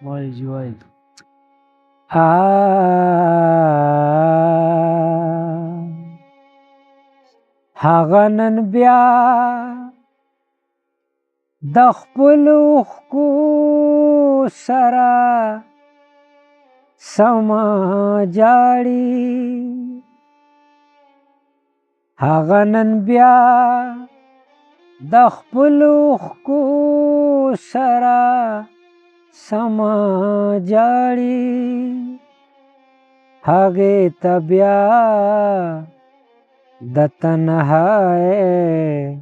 وای هغه نن بیا د خپلو اوښکو سره سما جاړي. هغه نن بیا د خپلو اوښکو سره سما جاړي. هغې ته بیا د تنهایۍ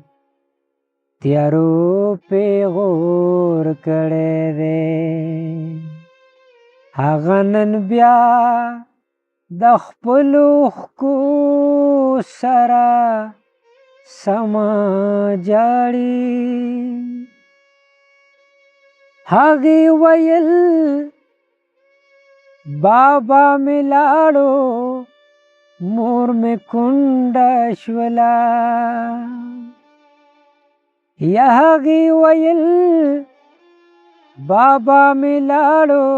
تیارو پیغور کړی دی. هغه نن بیا د خپلو اوښکو سره سما جاړي. هغې ویل بابا مې لاړو مور مې کونډه شوله. یا هغې ویل بابا مې لاړو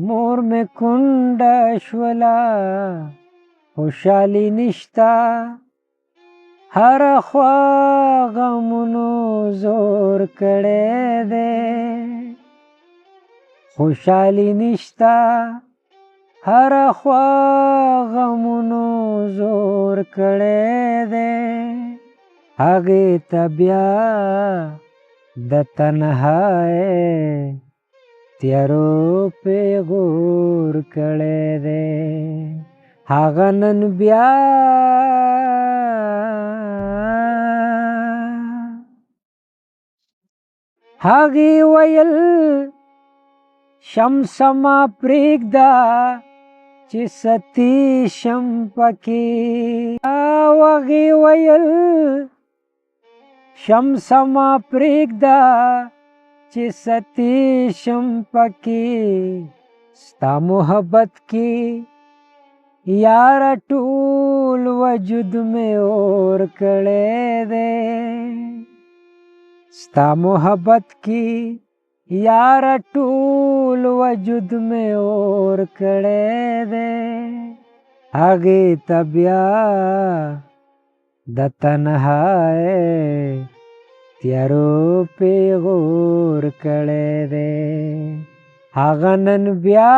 مور مې کونډه شوله. خوشحالي نشته هره خوا غمونو زور کړی دی. خوشحالي نشته هره خوا غمونو زور کړی دی. هغې ته بیا د تنهایۍ تیارو پیغور کړی دی. هغه نن بیا هغې ویل شمسه ما پرېږده چې ستي شم پکې. هغې ویل شمسه ما پرېږده چې ستي شم پکې. ستا محبت کې یاره ټول وجود مې اور کړی دی. ستا محبت کې یاره ټول وجود مې اور کړی دی. هغې ته بیا د تنهایۍ تیارو پیغور کړی دی. هغه نن بیا